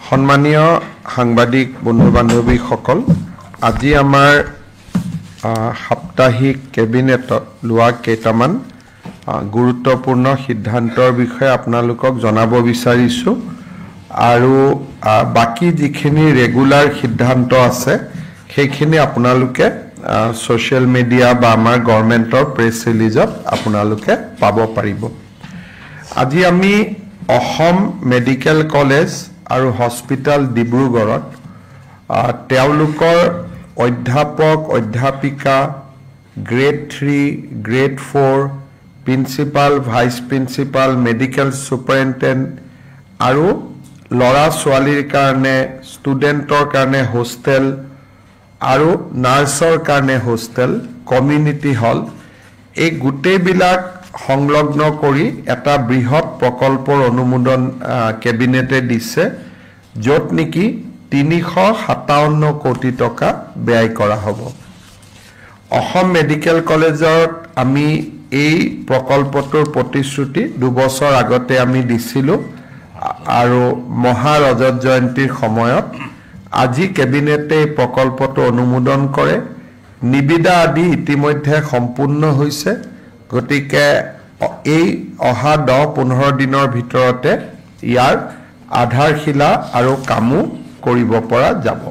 সম্মানীয় সাংবাদিক বন্ধু বান্ধৱীসকল আজি আমাৰ সাপ্তাহিক কেবিনেটত লোৱা কেইটামান গুৰুত্বপূৰ্ণ সিদ্ধান্তৰ বিষয়ে আপোনালোকক জনাব বিচাৰিছো আৰু বাকি যিখিনি ৰেগুলাৰ সিদ্ধান্ত আছে সেইখিনি আপোনালোকে সোশ্যাল মিডিয়া বা আমাৰ গভৰ্ণমেণ্টৰ প্ৰেছ ৰিলিজত আপোনালোকে পাব পাৰিব আজি আমি অসম মেডিকেল কলেজ আৰু হস্পিটাল ডিব্ৰুগড়ত তেওঁলোকৰ অধ্যাপক অধ্যাপিকা grade 3 grade 4 principal vice principal medical superintendent আৰু লৰা ছোৱালীৰ কাৰণে ষ্টুডেন্টৰ কাৰণে হোস্টেল আৰু নাৰ্ছৰ কাৰণে হোস্টেল কমিউনিটি হল এই গোটেইবিলাক সংলগ্ন কৰি এটা বৃহৎ প্ৰকল্পৰ অনুমোদন কেবিনেটে দিছে যত নেকি 357 কোটি টকা ব্যয় কৰা হ'ব অসম মেডিকেল কলেজত আমি এই প্ৰকল্পটোৰ প্ৰতিশ্ৰুতি 2 বছৰ আগতে আমি দিছিলো আৰু মহা ৰজত জয়ন্তীৰ সময়ত আজি কেবিনেটে এই প্ৰকল্পটো অনুমোদন কৰে নিবিদা আদি ইতিমধ্যে সম্পূৰ্ণ হৈছে গতিকে এই অহা 10-15 দিনৰ ভিতৰতে ইয়াৰ আধাৰশিলা আৰু কামো কৰিব পৰা যাব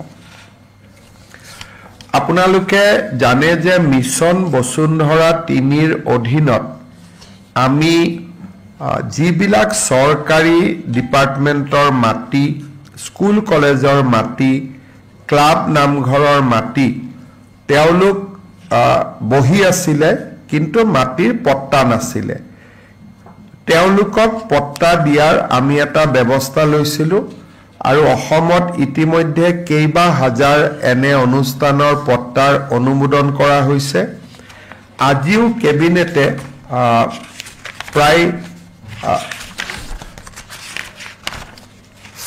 আপোনালোকে জানে যে মিছন বসুন্ধৰা 3ৰ অধীনত আমি যিবিলাক চৰকাৰী ডিপাৰ্টমেণ্টৰ মাটি স্কুল কলেজৰ মাটি ক্লাব নামঘৰৰ মাটি তেওঁলোক বহি আছিলে কিন্তু মাটিৰ পট্টা নাছিলে তেওঁলোকক পট্টা দিয়াৰ আমি এটা ব্যৱস্থা লৈছিলো আৰু অসমত ইতিমধ্যে কেইবা হাজাৰ এনে অনুষ্ঠানৰ পট্টাৰ অনুমোদন কৰা হৈছে আজিও কেবিনেটে প্ৰায়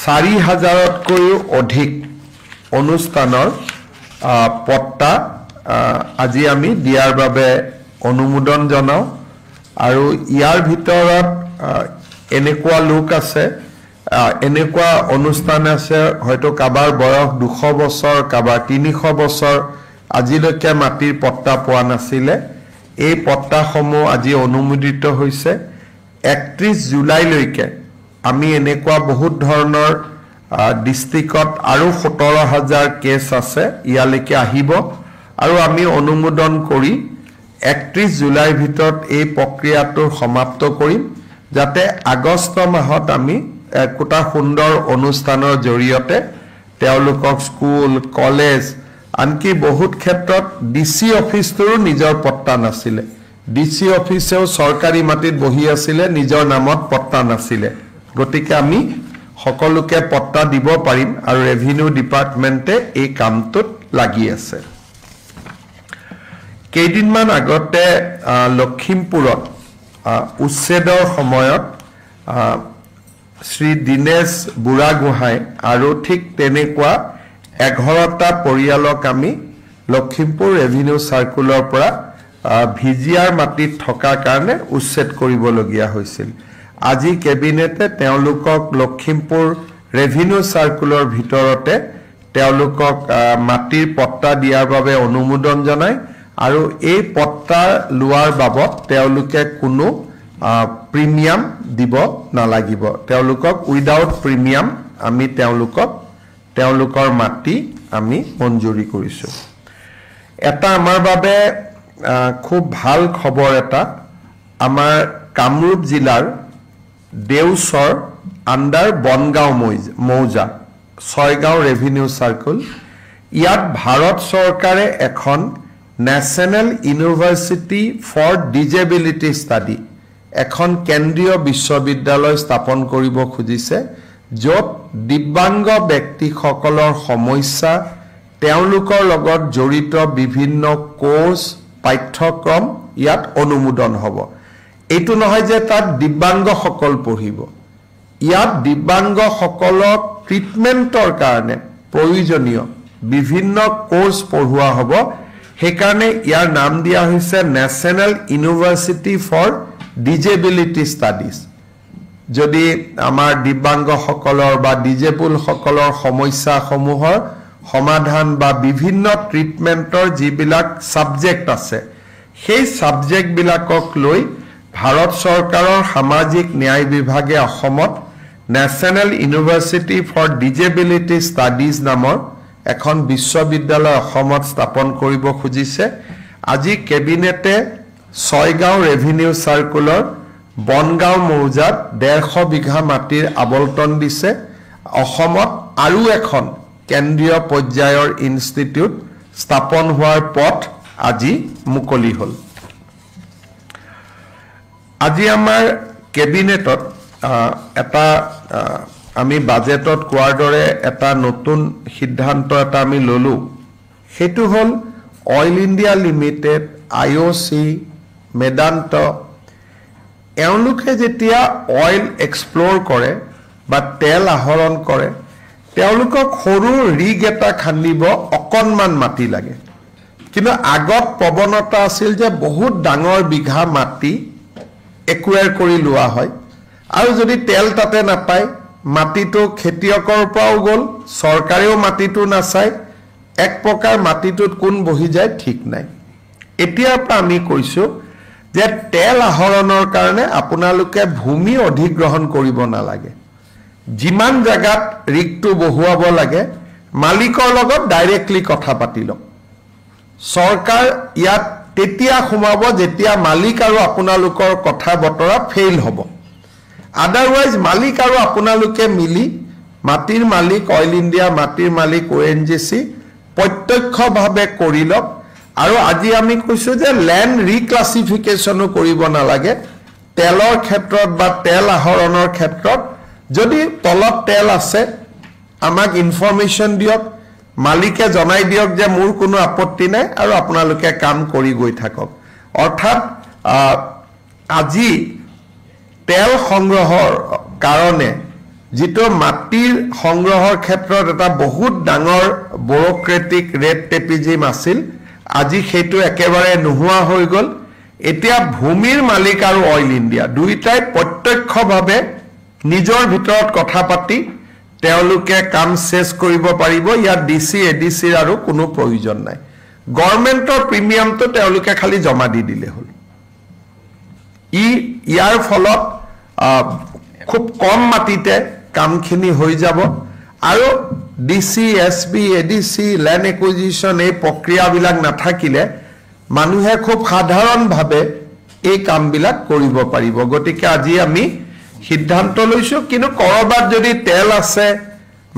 4000তকৈও অধিক অনুষ্ঠানৰ পট্টা আজি আমি দিয়াৰ বাবে অনুমোদন জনাও আৰু ইয়াৰ ভিতৰত এনেকুৱা লোক আছে এনেকুৱা অনুষ্ঠান আছে হয়তো কাবাৰ বয়স 200 বছৰ কাবাৰ 300 বছৰ আজিলৈকে মাটিৰ পট্টা পোৱা নাছিলে এই পট্টাসমূহ আজি অনুমোদিত হৈছে 31 জুলাইলৈকে আমি এনেকুৱা বহুত ধৰণৰ ডিস্ট্ৰিক্টত আৰু 17000 কেছ আছে ইয়ালৈকে আহিব আৰু আমি অনুমোদন কৰি 31 জুলাইৰ ভিতৰত এই প্ৰক্ৰিয়াটো সমাপ্ত কৰিম যাতে আগষ্ট মাহত আমি একটা সুন্দৰ অনুষ্ঠানৰ জৰিয়তে তেওঁলোকক স্কুল কলেজ আনকি বহুত ক্ষেত্ৰত ডিসি অফিচটোৰ নিজৰ পট্টা নাছিলে ডিসি অফিসেও সৰকাৰি মাটিত বহি আছিল নিজৰ নামত পট্টা নাছিলে গতিকে আমি সকলোকে পট্টা দিব পাৰিম আৰু ৰেভিনিউ ডিপাৰ্টমেণ্টে এই কামটোত লাগি আছে কেইদিনমান আগতে লখিমপুৰত উচ্ছেদৰ সময়ত শ্ৰী দিনেশ বুঢ়াগোহাঁই আৰু ঠিক তেনেকুৱা 11টা পৰিয়ালক আমি লখিমপুৰ ৰেভিনিউ সাৰ্কুলৰ পৰা ভিজিআৰ মাটিত থকা কাৰণে উচ্ছেদ কৰিবলগীয়া হৈছিল আজি কেবিনেটে তেওঁলোকক লখিমপুৰ ৰেভিনিউ সাৰ্কুলৰ ভিতৰতে তেওঁলোকক মাটিৰ পট্টা দিয়াৰ বাবে অনুমোদন জনায় আৰু এই পট্টা লোৱাৰ বাবদ তেওঁলোকে কোনো প্ৰিমিয়াম দিব নালাগিব তেওঁলোকক উইদাউট প্ৰিমিয়াম আমি তেওঁলোকৰ মাটি আমি মঞ্জুৰি কৰিছো এটা আমাৰ বাবে খুব ভাল খবৰ এটা আমাৰ কামৰূপ জিলাৰ দেউছৰ আন্ডাৰ বনগাঁও মৌজা ছয়গাঁও ৰেভিনিউ সাৰ্কুল ইয়াত ভাৰত চৰকাৰে এখন national university for disability study এখন কেন্দ্ৰীয় বিশ্ববিদ্যালয় স্থাপন কৰিব খুজিছে যত দিব্যাংগ ব্যক্তিসকলৰ সমস্যা তেওঁলোকৰ লগত জড়িত বিভিন্ন কোৰ্স পাঠ্যক্ৰম ইয়াত অনুমোদন হ'ব এইটো নহয় যে তাত দিব্যাংগ সকল পঢ়িব ইয়াত দিব্যাংগ সকলক ট্ৰিটমেন্টৰ কাৰণে প্ৰয়োজনীয় বিভিন্ন কোৰ্স পঢ়ুৱা হ'ব হেকাৰণে ইয়াৰ নাম দিয়া হৈছে national university for disability studies যদি আমাৰ দিব্যাংগসকলৰ বা ডিজেবুলসকলৰ সমস্যাসমূহৰ সমাধান বা বিভিন্ন ট্ৰিটমেণ্টৰ যিবিলাক ছাবজেক্ট আছে সেই ছাবজেক্টবিলাকক লৈ ভাৰত চৰকাৰৰ সামাজিক ন্যায় বিভাগে অসমত national university for disability studies নামৰ এখন বিশ্ববিদ্যালয় অসমত স্থাপন কৰিব খুজিছে আজি কেবিনেটে ছয়গাঁও ৰেভিনিউ সাৰ্কুলৰ বনগাঁও মৌজাত 150 বিঘা মাটিৰ আবলটন দিছে অসমত আৰু এখন কেন্দ্ৰীয় পৰ্যায়ৰ ইনষ্টিটিউট স্থাপন হোৱাৰ পথ আজি মুকলি হ'ল আজি আমাৰ কেবিনেটত এটা আমি বাজেটত কোৱাৰ দৰে এটা নতুন সিদ্ধান্ত এটা আমি ললো হেতু হল oil India limited IOC Medanta এওঁলোকে যেতিয়া অইল এক্সপ্লোৰ কৰে বা তেল আহৰণ কৰে তেওঁলোকক সৰু ৰিগ এটা খান্দিব অকণমান মাটি লাগে কিন্তু আগত প্ৰৱণতা আছিল যে বহুত ডাঙৰ বিঘা মাটি একুয়াৰ কৰি লোৱা হয় আৰু যদি তেল তাতে নাপায় মাটিটো খেতিয়কৰ পৰাও গল চৰকাৰেও মাটিটো নাচায় এক প্ৰকাৰ মাটিটোত কোন বহি যায় ঠিক নাই এতিয়াৰ পৰা আমি কৈছো যে তেল আহৰণৰ কাৰণে আপোনালোকে ভূমি অধিগ্ৰহণ কৰিব নালাগে যিমান জাগাত ৰিকটো বহুৱাব লাগে মালিকৰ লগত ডাইৰেক্টলি কথা পাতি লওক সৰকাৰ ইয়াত তেতিয়া সোমাব যেতিয়া মালিক আৰু আপোনালোকৰ কথা বতৰা ফেইল হ'ব আদাৰৱাইজ মালিক আৰু আপোনালোকে মিলি মাটিৰ মালিক অইল ইণ্ডিয়া মাটিৰ মালিক ওএনজিসি প্ৰত্যক্ষভাৱে কৰি লওক আৰু আজি আমি কৈছো যে ল্যান্ড ৰিক্লাসিফিকেশনো কৰিব নালাগে তেলৰ ক্ষেত্ৰত বা তেল আহৰণৰ ক্ষেত্ৰত যদি তলত তেল আছে আমাক ইনফৰমেশন দিয়ক মালিকে জনাই দিয়ক যে মোৰ কোনো আপত্তি নাই আৰু আপোনালোকে কাম কৰি গৈ থাকক অৰ্থাৎ আজি তেল সংগ্ৰহৰ কাৰণে যেটো মাটিৰ সংগ্ৰহৰ ক্ষেত্ৰত এটা বহুত ডাঙৰ ব্যুৰক্ৰেটিক ৰেড টেপিজিম আছিল আজি সেইটো একেবাৰে নোহোৱা হৈ গল এতিয়া ভূমিৰ মালিক আৰু অইল ইণ্ডিয়া দুইটাই প্ৰত্যক্ষভাৱে নিজৰ ভিতৰত কথা পাতি তেওঁলোকে কাম শেষ কৰিব পাৰিব ইয়াত ডিসি এডিসিৰ আৰু কোনো প্ৰয়োজন নাই গভৰ্ণমেণ্টৰ প্ৰিমিয়ামটো তেওঁলোকে খালি জমা দি দিলে হ'ল ইয়াৰ ফলত খুব কম মাটিতে কামখিনি হৈ যাব আৰু DC SB ADC land acquisition এই প্ৰক্ৰিয়াবিলাক নাথাকিলে মানুহে খুব সাধাৰণভাৱে এই কামবিলাক কৰিব পাৰিব গতিকে আজি আমি সিদ্ধান্ত লৈছো কিন্তু কৰবাত যদি তেল আছে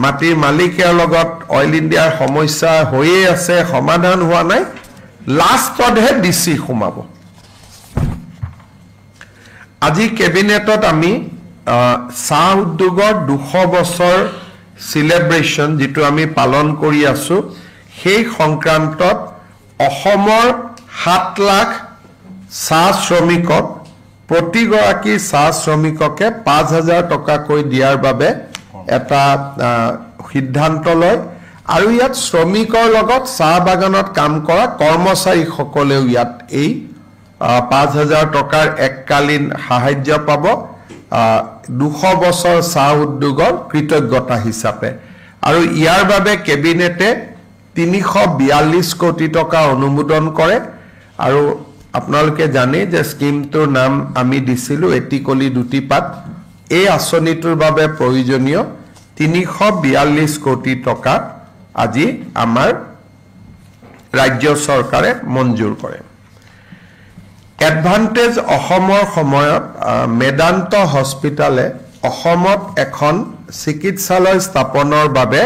মাটিৰ মালিকৰ লগত অইল ইণ্ডিয়াৰ সমস্যা হৈয়ে আছে সমাধান হোৱা নাই লাষ্টতহে ডিসি সোমাব আজি কেবিনেটত আমি চাহ উদ্যোগৰ 200 বছৰ সেলিব্ৰেশন যেটো আমি পালন কৰি আছো সেই সংক্ৰান্তত অসমৰ 7 লাখ চাহ শ্ৰমিকক প্ৰতিগৰাকী চাহ শ্ৰমিককে 5000 টকা কৈ দিয়াৰ বাবে এটা সিদ্ধান্ত লয় আৰু ইয়াত শ্ৰমিকৰ লগত চাহ বাগানত কাম কৰা কৰ্মচাৰী সকলেও ইয়াত এই 5000 টকাৰ এককালীন সাহায্য পাব 200 বছৰ চাহ উদ্যোগৰ কৃতজ্ঞতা হিচাপে আৰু ইয়াৰ বাবে কেবিনেটে 342 কোটি টকা অনুমোদন কৰে আৰু আপোনালোকে জানে যে স্কিমটোৰ নাম আমি দিছিলো এটিকলি দুটিপাত এই আঁচনিটোৰ বাবে প্ৰয়োজনীয় 342 কোটি টকা আজি আমাৰ ৰাজ্য চৰকাৰে মঞ্জুৰ কৰে এডভান্টেজ অসমৰ সময়ত মেদান্ত হস্পিটালে অসমত এখন চিকিৎসালয় স্থাপনৰ বাবে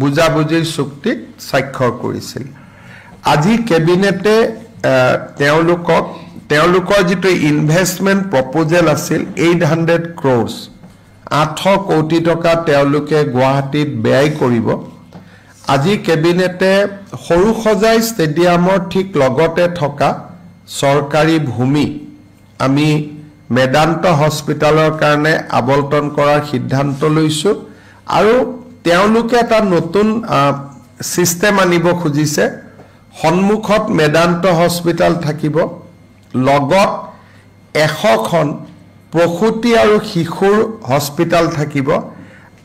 বুজাবুজিৰ চুক্তিত স্বাক্ষৰ কৰিছিল আজি কেবিনেটে তেওঁলোকৰ যেটো ইনভেষ্টমেন্ট প্ৰপোজাল আছিল 800 crores 800 কোটি টকা তেওঁলোকে গুৱাহাটীত ব্যয় কৰিব আজি কেবিনেটে সৰুসজাই ষ্টেডিয়ামৰ ঠিক লগতে থকা সৰকাৰি ভূমি আমি মেদান্ত হস্পিটালৰ কাৰণে আবলটন কৰাৰ সিদ্ধান্ত লৈছো আৰু তেওঁলোকে এটা নতুন সিস্টেম আনিব খুজিছে সন্মুখত মেদান্ত হস্পিটাল থাকিব লগত 100খন প্ৰসূতি আৰু শিশুৰ হস্পিটাল থাকিব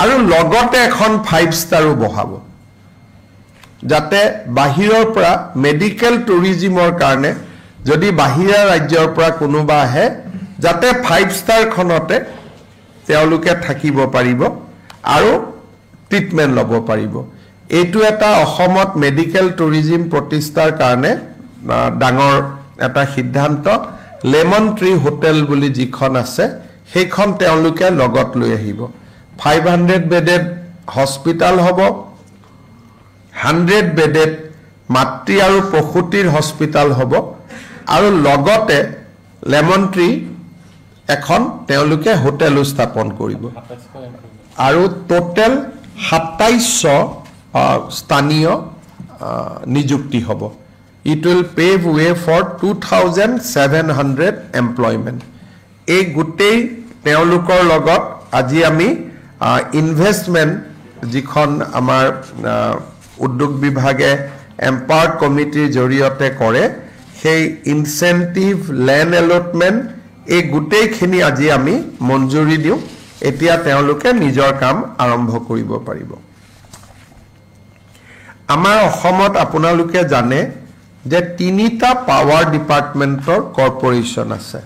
আৰু লগতে এখন 5 ষ্টাৰো বহাব যাতে বাহিৰৰ পৰা মেডিকেল টুৰিজিমৰ কাৰণে যদি বাহিৰা ৰাজ্যৰ পৰা কোনোবা আহে যাতে 5 ষ্টাৰ খনতে তেওঁলোকে থাকিব পাৰিব আৰু ট্ৰিটমেন্ট ল'ব পাৰিব এইটো এটা অসমত মেডিকেল টুৰিজিম প্ৰতিষ্ঠাৰ কাৰণে ডাঙৰ এটা সিদ্ধান্ত লেমন ট্ৰী হোটেল বুলি যিখন আছে সেইখন তেওঁলোকে লগত লৈ আহিব 500 বেডেড হস্পিটাল হ'ব 100 বেডেড মাতৃ আৰু প্ৰসূতিৰ হস্পিটাল হ'ব আৰু লগতে লেমন ট্ৰী এখন তেওঁলোকে হোটেল স্থাপন কৰিব আৰু টোটেল 2700 স্থানীয় নিযুক্তি হ'ব It will pave way for 2,700 employment. এই গোটেই তেওঁলোকৰ লগত আজি আমি ইনভেষ্টমেন্ট যিখন আমাৰ উদ্যোগ বিভাগে এম্পাৱাৰ্ড কমিটিৰ জৰিয়তে কৰে সেই ইনসেন্টিভ ল্যান্ড এলটমেন্ট এই গোটেইখিনি আজি আমি মঞ্জুৰি দিওঁ এতিয়া তেওঁলোকে নিজৰ কাম আৰম্ভ কৰিব পাৰিব আমাৰ অসমত আপোনালোকে জানে যে তিনিটা পাৱাৰ ডিপাৰ্টমেন্টৰ কৰ্পোৰেচন আছে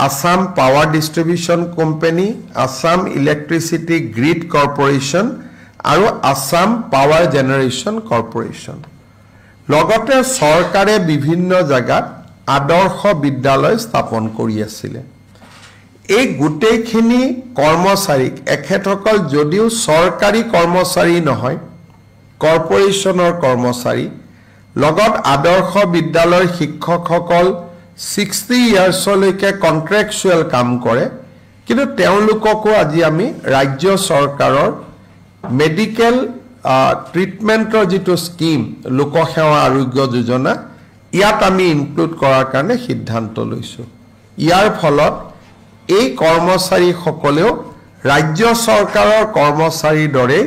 Assam power distribution company Assam electricity grid corporation আৰু আসাম পাৱাৰ জেনাৰেশন কৰ্পোৰেচন লগতে চৰকাৰে বিভিন্ন জায়গাত আদৰ্শ বিদ্যালয় স্থাপন কৰি আছিল এই গোটেইখিনি কৰ্মচাৰীক এখেতসকল যদিও চৰকাৰী কৰ্মচাৰী নহয় কৰ্পোৰেচনৰ কৰ্মচাৰী লগত আদৰ্শ বিদ্যালয়ৰ শিক্ষকসকল 60 ইয়াৰ্ছলৈকে কন্ট্ৰাকচুৱেল কাম কৰে কিন্তু তেওঁলোককো আজি আমি ৰাজ্য চৰকাৰৰ মেডিকেল ট্ৰিটমেন্টৰ যেটো স্কিম লোকসেৱা আৰোগ্য যোজনা ইয়াত আমি ইনক্লুড কৰাৰ কাৰণে সিদ্ধান্ত লৈছো ইয়াৰ ফলত এই কৰ্মচাৰী সকলেও ৰাজ্য চৰকাৰৰ কৰ্মচাৰীৰ দৰে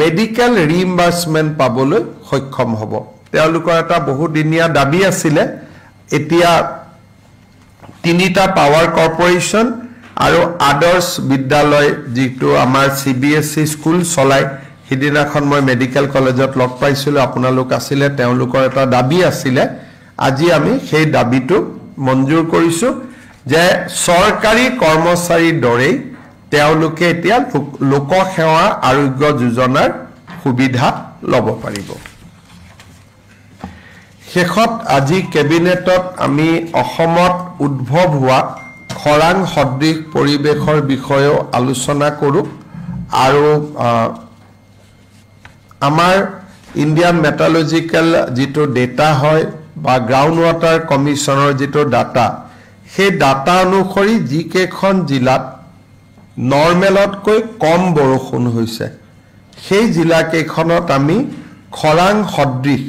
মেডিকেল ৰিইম্বাৰ্সমেন্ট পাবলৈ সক্ষম হ'ব তেওঁলোকৰ এটা বহুদিনীয়া দাবী আছিল এতিয়া তিনিটা পাৱাৰ কৰ্পোৰেচন আৰু আদৰ্শ বিদ্যালয় যেটো আমাৰ CBSE স্কুল চলাই হিদিনাখন মই মেডিকেল কলেজত লগ পাইছিল আপোনালোক আছিল তেওঁলোকৰ এটা দাবী আছিল আজি আমি সেই দাবীটো মঞ্জুৰ কৰিছো যে চৰকাৰী কৰ্মচাৰীৰ দৰে তেওঁলোকে এতিয়া লোকসেৱা আৰোগ্য যোজনাৰ সুবিধা ল'ব পাৰিব শেষত আজি কেবিনেটত আমি অসমত উদ্ভৱ হোৱা খৰাং সদৃশ পৰিবেশৰ বিষয়েও আলোচনা কৰো আৰু আমাৰ ইণ্ডিয়ান মেটালজিক্যাল যেটো ডেটা হয় বা গ্ৰাউণ্ড ৱাটাৰ কমিশনৰ যেটো ডাটা সেই ডাটা অনুসৰি যিকেখন জিলাত নৰ্মেলতকৈ কম বৰষুণ হৈছে সেই জিলা কেখনত আমি খৰাং সদৃশ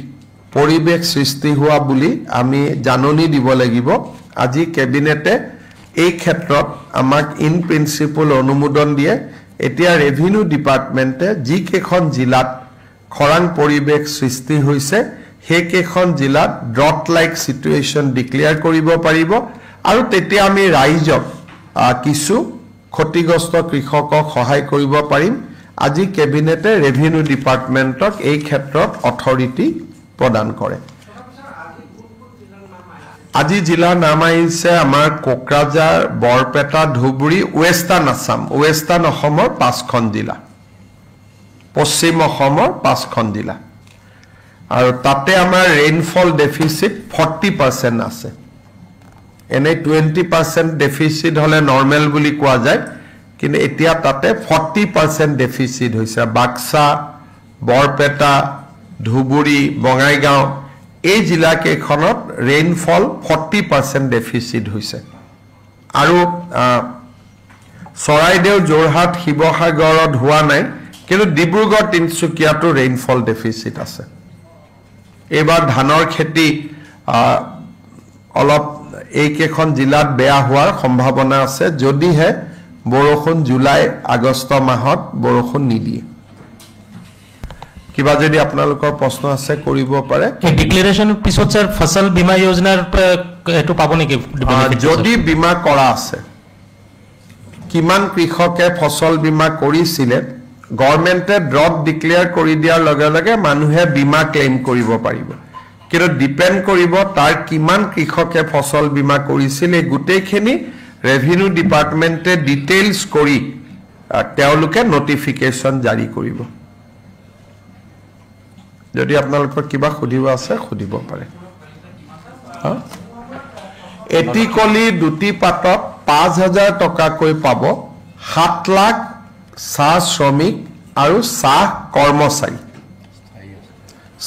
পৰিবেশ সৃষ্টি হোৱা বুলি আমি জাননী দিব লাগিব আজি কেবিনেটে এই ক্ষেত্ৰত আমাক ইন প্ৰিন্সিপল অনুমোদন দিয়ে এতিয়া ৰেভিনিউ ডিপাৰ্টমেন্টে যি কেখন জিলাত খৰাং পৰিবেশ সৃষ্টি হৈছে সেই কেখন জিলাত ড্ৰট লাইক সিচুৱেচন ডিক্লেয়াৰ কৰিব পাৰিব আৰু তেতিয়া আমি ৰাইজক কিছু ক্ষতিগ্ৰস্ত কৃষকক সহায় কৰিব পাৰিম আজি কেবিনেটে ৰেভিনিউ ডিপাৰ্টমেন্টক এই ক্ষেত্ৰত অথৰিটি প্ৰদান কৰে আজি জিলাৰ নাম আহিছে আমাৰ কোকৰাঝাৰ বৰপেটা ধুবুৰী ওয়েষ্টাৰ্ণ অসমৰ 5খন জিলা পশ্চিম অসমৰ 5খন জিলা আৰু তাতে আমাৰ ৰেইনফল ডেফিসিট 40% আছে এনে 20% ডেফিসিট হলে নৰমাল বুলি কোৱা যায় কিন্তু এতিয়া তাতে 40% ডেফিসিট হৈছে বাক্সা বৰপেটা ধুবুৰী বঙাইগাঁও এই জিলা কেখনত ৰেইনফল 40% ডেফিসিট হৈছে আৰু চৰাইদেউ যোৰহাট শিৱসাগৰত হোৱা নাই কিন্তু ডিব্ৰুগড় তিনচুকীয়াটো ৰেইনফল ডেফিসিট আছে এবাৰ ধানৰ খেতি অলপ এই কেখন জিলাত বেয়া হোৱাৰ সম্ভাৱনা আছে যদিহে বৰষুণ জুলাই আগষ্ট মাহত বৰষুণ নিদিয়ে কিবা যদি আপোনালোকৰ প্ৰশ্ন আছে কৰিব পাৰে এই ডিক্লেৰেচন পিছত স্যাৰ ফসল বীমা যোজনাৰ এটো পাব নেকি যদি বীমা কৰা আছে কিমান কৃষকে ফসল বীমা কৰিছিলে গভৰ্ণমেণ্টে ড্ৰপ ডিক্লেয়াৰ কৰি দিয়াৰ লগে লগে মানুহে বীমা ক্লেইম কৰিব পাৰিব কিন্তু ডিপেন্ড কৰিব তাৰ কিমান কৃষকে ফসল বীমা কৰিছিল এই গোটেইখিনি ৰেভিনিউ ডিপাৰ্টমেণ্টে ডিটেইলছ কৰি তেওঁলোকে নটিফিকেশ্যন জাৰি কৰিব যদি আপোনালোকৰ কিবা সুধিব আছে সুধিব পাৰে এটি কলি দুটি পাতত 5,000 টকাকৈ পাব 7 লাখ চাহ শ্ৰমিক আৰু চাহ কৰ্মচাৰী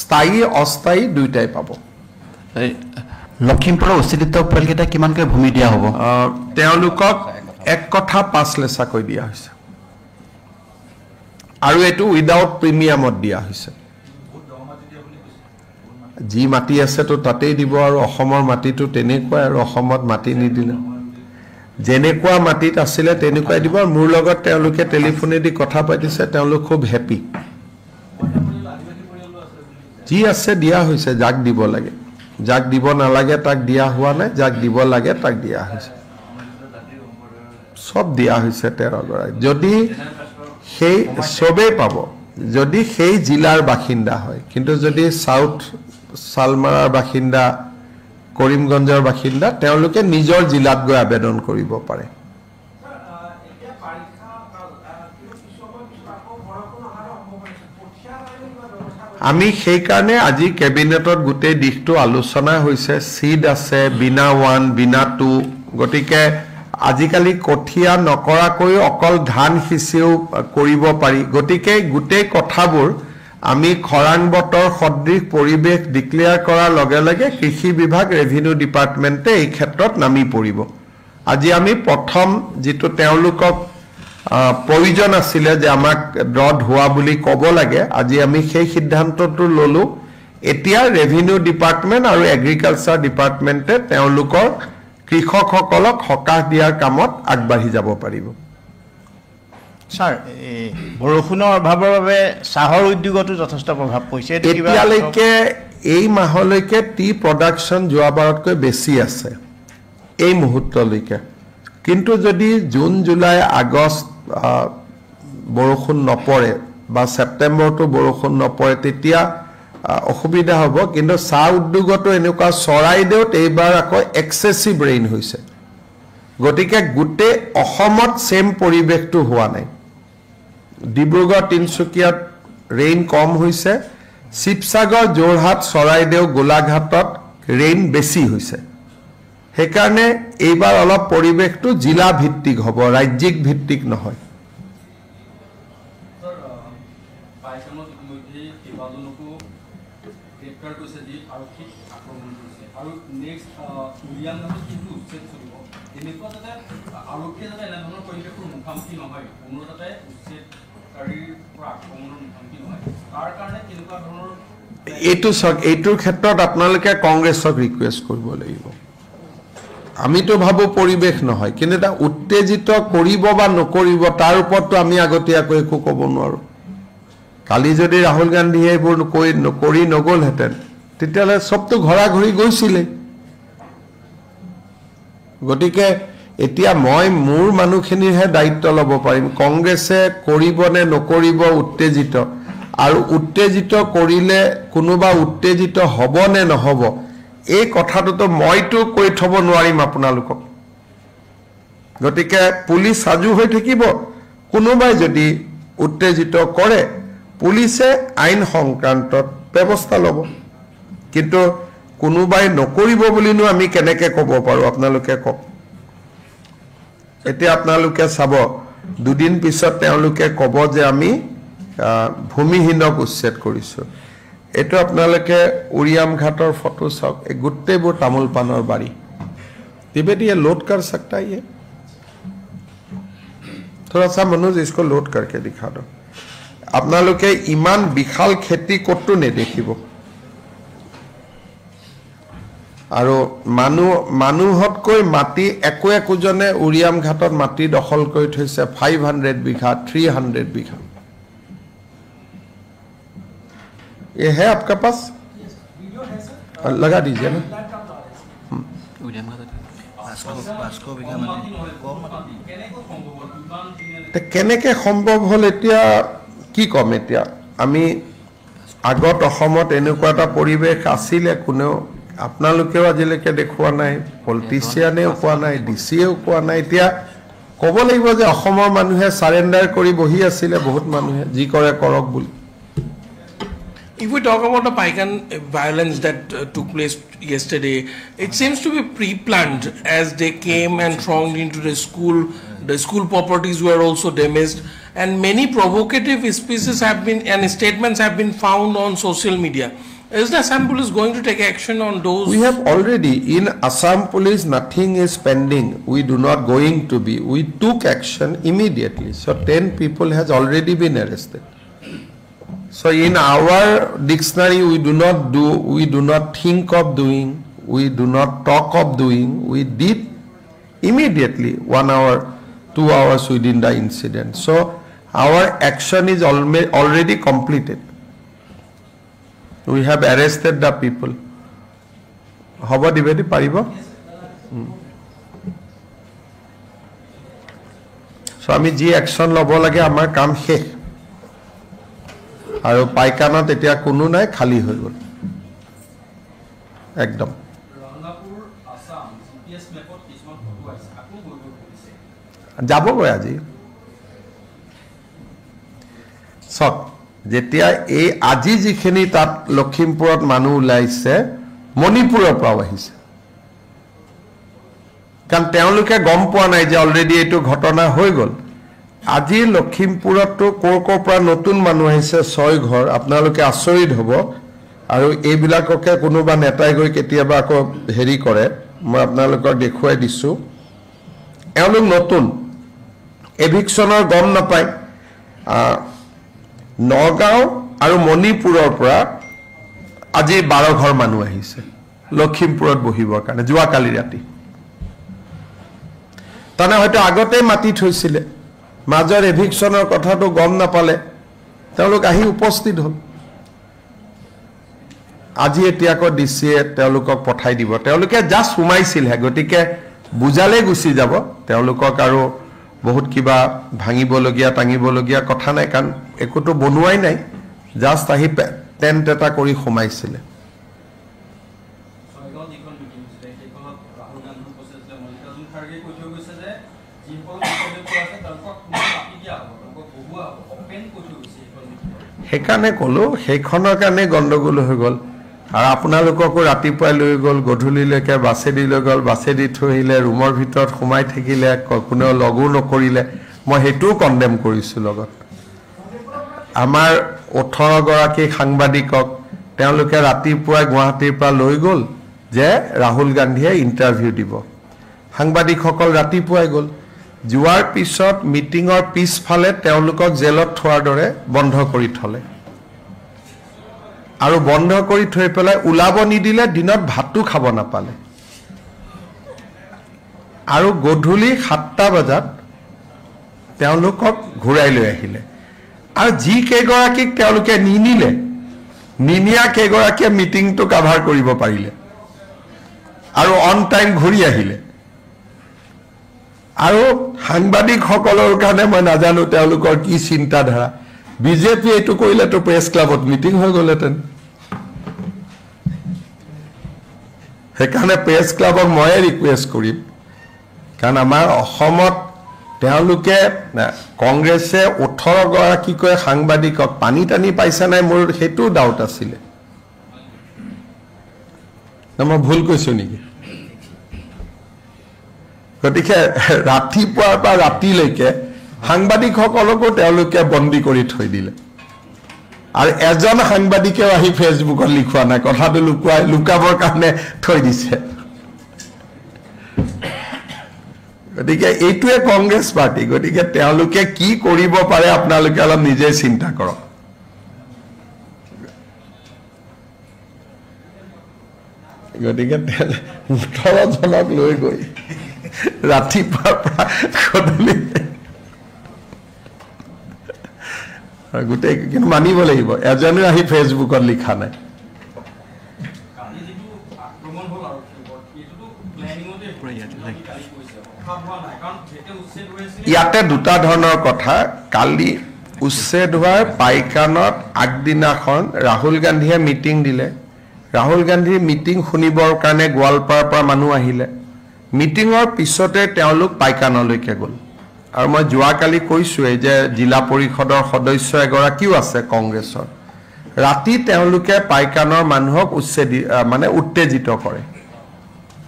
স্থায়ী অস্থায়ী দুইটাই পাব লখিমপুৰৰ উচিত পৰিয়ালকেইটা কিমানকৈ ভূমি দিয়া হ'ব তেওঁলোকক এক কথা 5 লেছাকৈ দিয়া হৈছে আৰু এটো উইদাউট প্ৰিমিয়ামত দিয়া হৈছে যি মাটি আছে তো তাতেই দিব আৰু অসমৰ মাটিটো তেনেকুৱা আৰু অসমত মাটি নিদিলে যেনেকুৱা মাটিত আছিল তেনেকুৱাই দিব আৰু মোৰ লগত তেওঁলোকে টেলিফোনেদি কথা পাতিছে তেওঁলোক খুব হেপি যি আছে দিয়া হৈছে যাক দিব লাগে যাক দিব নালাগে তাক দিয়া হোৱা নাই যাক দিব লাগে তাক দিয়া হৈছে সব দিয়া হৈছে 13 গৰাকী যদি সেই সবে পাব যদি সেই জিলাৰ বাসিন্দা হয় কিন্তু যদি সাউথ সালমাৰাৰ বাসিন্দা কৰিমগঞ্জৰ বাসিন্দা তেওঁলোকে নিজৰ জিলাত গৈ আবেদন কৰিব পাৰে আমি সেই কাৰণে আজি কেবিনেটত গোটেই দিশটো আলোচনা হৈছে সিড আছে বিনা 1 বিনা 2 গতিকে আজিকালি কঠিয়া নকৰাকৈ অকল ধান সিঁচিও কৰিব পাৰি গতিকে গোটেই কথাবোৰ আমি খৰাং বতৰ সদৃশ পৰিবেশ ডিক্লেয়াৰ কৰাৰ লগে লগে কৃষি বিভাগ ৰেভিনিউ ডিপাৰ্টমেণ্টে এই ক্ষেত্ৰত নামি পৰিব আজি আমি প্ৰথম যেটো তেওঁলোকক প্ৰয়োজন আছিল যে আমাক ড্ৰড হোৱা বুলি ক'ব লাগে আজি আমি সেই সিদ্ধান্তটো ললো এতিয়া ৰেভিনিউ ডিপাৰ্টমেণ্ট আৰু এগ্ৰিকালচাৰ ডিপাৰ্টমেণ্টে তেওঁলোকৰ কৃষকসকলক হকাহ দিয়াৰ কামত আগবাঢ়ি যাব পাৰিব স্যাৰ বৰষুণৰ অভাৱৰ বাবে চাহৰ উদ্যোগতো যথেষ্ট প্ৰভাৱ পৰিছে এতিয়ালৈকে এই মাহলৈকে টি প্ৰডাকশ্যন যোৱাবাৰতকৈ বেছি আছে এই মুহূৰ্তলৈকে কিন্তু যদি জুন জুলাই আগষ্ট বৰষুণ নপৰে বা সেপ্টেম্বৰটো বৰষুণ নপৰে তেতিয়া অসুবিধা হ'ব কিন্তু চাহ উদ্যোগতো এনেকুৱা চৰাইদেউত এইবাৰ আকৌ এক্সেসিভ ৰেইন হৈছে গতিকে গুটে অসমত সেম পৰিবেশটো হোৱা নাই ডিব্ৰুগড় তিনসুকিয়াত ৰেইন কম হৈছে শিৱসাগৰ যোৰহাট চৰাইদেউ গোলাঘাটত ৰেইন বেছি হৈছে হেকাৰণে এইবাৰ অলপ পৰিবেশটো জিলা ভিত্তিক হ'ব ৰাজ্যিক ভিত্তিক নহয় এইটোৰ ক্ষেত্ৰত আপোনালোকে কংগ্ৰেছক ৰিকুৱেষ্ট কৰিব লাগিব আমিতো ভাবো পৰিবেশ নহয় কিন্তু এটা উত্তেজিত কৰিব বা নকৰিব তাৰ ওপৰতো আমি আগতীয়াকৈ একো ক'ব নোৱাৰো কালি যদি ৰাহুল গান্ধীয়ে এইবোৰ কৰি নগলহেঁতেন তেতিয়ালে সবটো ঘৰা ঘৰি গৈছিলে গতিকে এতিয়া মই মোৰ মানুহখিনিৰহে দায়িত্ব ল'ব পাৰিম কংগ্ৰেছে কৰিব নে নকৰিব উত্তেজিত আৰু উত্তেজিত কৰিলে কোনোবা উত্তেজিত হ'ব নে নহ'ব এই কথাটো মইতো কৈ থব নোৱাৰিম আপোনালোকক গতিকে পুলিচ সাজু হৈ থাকিব কোনোবাই যদি উত্তেজিত কৰে পুলিচে আইন সংক্ৰান্তত ব্যৱস্থা ল'ব কিন্তু কোনোবাই নকৰিব বুলিনো আমি কেনেকৈ ক'ব পাৰো আপোনালোকে কওক এতিয়া আপোনালোকে চাব দুদিন পিছত তেওঁলোকে ক'ব যে আমি ভূমিহীনক উচ্ছেদ কৰিছো এটো আপোনালোকে উৰিয়াম ঘাটৰ ফটো চাওক এই গুটেবোৰ তামোল পানৰ বাৰী तिबेटी ये लोड कर सकता है ये थोड़ा सा मनोज इसको लोड करके दिखा दो अपना लोग के इमान विशाल खेती कतो ने देखिबो আৰু মানুহতকৈ মাটি একো একোজনে উৰিয়াম ঘাটত মাটি দখল কৰি থৈছে 500 বিঘা 300 বিঘা ये है आपका पास वीडियो है सर लगा दीजिए ना उरियाम घाट 500 बिघा माटी कम কেনেকৈ সম্ভৱ হ'ল এতিয়া কি ক'ম এতিয়া আমি আগত অসমত এনেকুৱা এটা পৰিৱেশ আছিলে কোনেও আপোনালোকেও আজিলৈকে দেখুওৱা নাই পলিটিচিয়ানেও কোৱা নাই ডিচিয়েও কোৱা নাই এতিয়া ক'ব লাগিব যে অসমৰ মানুহে সাৰেণ্ডাৰ কৰি বহি আছিলে বহুত মানুহে যি কৰে কৰক বুলি If we talk about the Paikan violence that took place yesterday, it seems to be pre-planned as they came and thronged into the school. The school properties were also damaged, and many provocative speeches have been and statements have been found on social media. Is the Assam Police going to take action on those? We have already in Assam Police. Nothing is pending. We do not going to be. We took action immediately. So 10 people has already been arrested. So in our dictionary, we do not think of doing, we do not talk of doing, we did immediately 1 hour, 2 hours within the incident. So our action is already completed. We have arrested the people. Hoba dibedi paribo? So ami ji action lobo lage amar kaam shesh. আৰু পাইকানত এতিয়া কোনো নাই খালি হৈ গ'ল একদম যাবগৈ আজি চক যেতিয়া এই আজি যিখিনি তাত লখিমপুৰত মানুহ ওলাইছে মণিপুৰৰ পৰাও আহিছে কাৰণ তেওঁলোকে গম পোৱা নাই যে অলৰেডি এইটো ঘটনা হৈ গ'ল আজি লখিমপুৰতো কোৰ পৰা নতুন মানুহ আহিছে 6 ঘৰ আপোনালোকে আচৰিত হ'ব আৰু এইবিলাককে কোনোবা নেতাই গৈ কেতিয়াবা আকৌ হেৰি কৰে মই আপোনালোকক দেখুৱাই দিছো এওঁলোক নতুন এভিকচনৰ গম নাপায় নগাঁও আৰু মণিপুৰৰ পৰা আজি 12 ঘৰ মানুহ আহিছে লখিমপুৰত বহিবৰ কাৰণে যোৱাকালি ৰাতি তানে হয়তো আগতে মাতি থৈছিলে মাজৰ এভিকচনৰ কথাটো গম নাপালে তেওঁলোক আহি উপস্থিত হ'ল আজি এতিয়াকৈ ডিচিয়ে তেওঁলোকক পঠাই দিব তেওঁলোকে জাস্ট সোমাইছিল গতিকে বুজালে গুচি যাব তেওঁলোকক আৰু বহুত কিবা ভাঙিবলগীয়া টাঙিবলগীয়া কথা নাই কাৰণ একোটো বনুৱাই নাই জাস্ট আহি টেন্ট এটা কৰি সোমাইছিলে সেইকাৰণে ক'লো সেইখনৰ কাৰণে গণ্ডগোল হৈ গ'ল আৰু আপোনালোককো ৰাতিপুৱাই লৈ গ'ল গধূলিলৈকে বাছেদি লৈ গ'ল বাছেদি থৈ আহিলে ৰুমৰ ভিতৰত সোমাই থাকিলে কোনেও লগো নকৰিলে মই সেইটোও কণ্ডেম কৰিছোঁ লগত আমাৰ 18 গৰাকী সাংবাদিকক তেওঁলোকে ৰাতিপুৱাই গুৱাহাটীৰ পৰা লৈ গ'ল যে ৰাহুল গান্ধীয়ে ইণ্টাৰভিউ দিব সাংবাদিকসকল ৰাতিপুৱাই গ'ল যোৱাৰ পিছত মিটিঙৰ পিছফালে তেওঁলোকক জেলত থোৱাৰ দৰে বন্ধ কৰি থলে আৰু বন্ধ কৰি থৈ পেলাই উলাব নিদিলে দিনত ভাতটো খাব নাপালে আৰু গধূলি 7টা বজাত তেওঁলোকক ঘূৰাই লৈ আহিলে আৰু যি কেইগৰাকীক তেওঁলোকে নিনিয়া কেইগৰাকীয়ে মিটিংটো কাভাৰ কৰিব পাৰিলে আৰু অন টাইম ঘূৰি আহিলে আৰু সাংবাদিকসকলৰ কাৰণে মই নাজানো তেওঁলোকৰ কি চিন্তাধাৰা বিজেপি এটো কৰিলে তো প্ৰেছ ক্লাবত মিটিং হৈ গ'লেতেন সেইকাৰণে প্ৰেছ ক্লাবক মই ৰিকুৱেষ্ট কৰিম কাৰণ আমাৰ অসমত তেওঁলোকে কংগ্ৰেছে 18 গৰাকীকৈ সাংবাদিকক পানী টানি পাইছে নাই মোৰ হেতু ডাউট আছিলে মই ভুল কৈছো নেকি গতিকে ৰাতিপুৱাৰ পৰা ৰাতিলৈকে সাংবাদিকসকলকো তেওঁলোকে বন্দী কৰি থৈ দিলে আৰু এজন সাংবাদিকেও আহি ফেচবুকত লিখোৱা নাই কথাটো লুকাবৰ কাৰণে থৈ দিছে গতিকে এইটোৱে কংগ্ৰেছ পাৰ্টি গতিকে তেওঁলোকে কি কৰিব পাৰে আপোনালোকে অলপ নিজে চিন্তা কৰক গতিকে 18 জনক লৈ গৈ ৰাতিপুৱাৰ পৰা গধূলি গোটেই কিন্তু মানিব লাগিব এজনে আহি ফেচবুকত লিখা নাই ইয়াতে দুটা ধৰণৰ কথা কালি উচ্ছেদ হোৱাৰ পাইকানত আগদিনাখন ৰাহুল গান্ধীয়ে মিটিং দিলে ৰাহুল গান্ধীৰ মিটিং শুনিবৰ কাৰণে গোৱালপাৰাৰ পৰা মানুহ আহিলে মিটিঙৰ পিছতে তেওঁলোক পাইকানলৈকে গ'ল আৰু মই যোৱাকালি কৈছোঁৱেই যে জিলা পৰিষদৰ সদস্য এগৰাকীও আছে কংগ্ৰেছৰ ৰাতি তেওঁলোকে পাইকানৰ মানুহক উত্তেজিত কৰে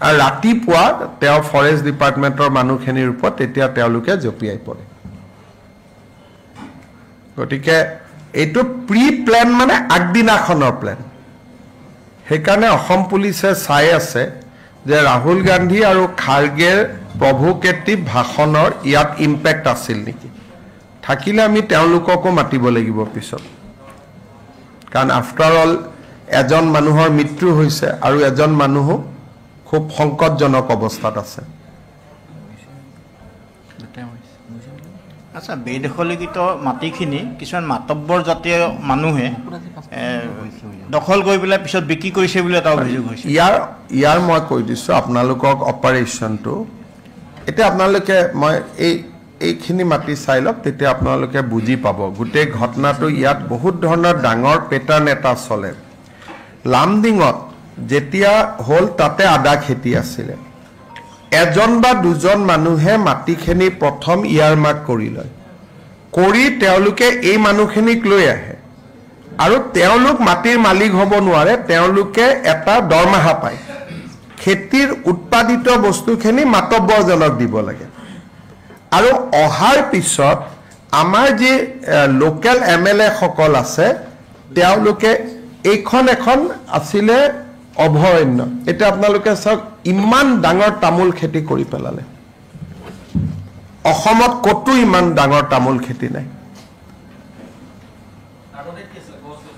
আৰু ৰাতিপুৱা তেওঁ ফৰেষ্ট ডিপাৰ্টমেণ্টৰ মানুহখিনিৰ ওপৰত তেতিয়া তেওঁলোকে জঁপিয়াই পৰে গতিকে এইটো প্ৰি প্লেন মানে আগদিনাখনৰ প্লেন সেইকাৰণে অসম পুলিচে চাই আছে যে ৰাহুল গান্ধী আৰু খাৰ্গেৰ প্ৰভোকেটিভ ভাষণৰ ইয়াত ইম্পেক্ট আছিল নেকি থাকিলে আমি তেওঁলোককো মাতিব লাগিব পিছত কাৰণ আফটাৰ অল এজন মানুহৰ মৃত্যু হৈছে আৰু এজন মানুহো খুব সংকটজনক অৱস্থাত আছে আচ্ছা বেদখলীকৃত মাটিখিনি কিছুমান মাতব্বৰ জাতীয় মানুহে দখল কৰি পেলাই পিছত বিক্ৰী কৰিছে বুলি এটা অভিযোগ হৈছে ইয়াৰ মই কৈ দিছোঁ আপোনালোকক অপাৰেশ্যনটো এতিয়া আপোনালোকে মই এইখিনি মাটি চাই লওক তেতিয়া আপোনালোকে বুজি পাব গোটেই ঘটনাটো ইয়াত বহুত ধৰণৰ ডাঙৰ পেটাৰ্ণ এটা চলে লামডিঙত যেতিয়া হ'ল তাতে আদা খেতি আছিলে এজন বা দুজন মানুহে মাটিখিনি প্ৰথম ইয়াৰমাৰ্ক কৰি লয় কৰি তেওঁলোকে এই মানুহখিনিক লৈ আহে আৰু তেওঁলোক মাটিৰ মালিক হ'ব নোৱাৰে তেওঁলোকে এটা দৰমহা পায় খেতিৰ উৎপাদিত বস্তুখিনি মাতব্বৰজনক দিব লাগে আৰু অহাৰ পিছত আমাৰ যি লোকেল MLA সকল আছে তেওঁলোকে এইখন এখন আছিলে অভয়াৰণ্য এতিয়া আপোনালোকে চাওক ইমান ডাঙৰ তামোল খেতি কৰি পেলালে অসমত কতো ইমান ডাঙৰ তামোল খেতি নাই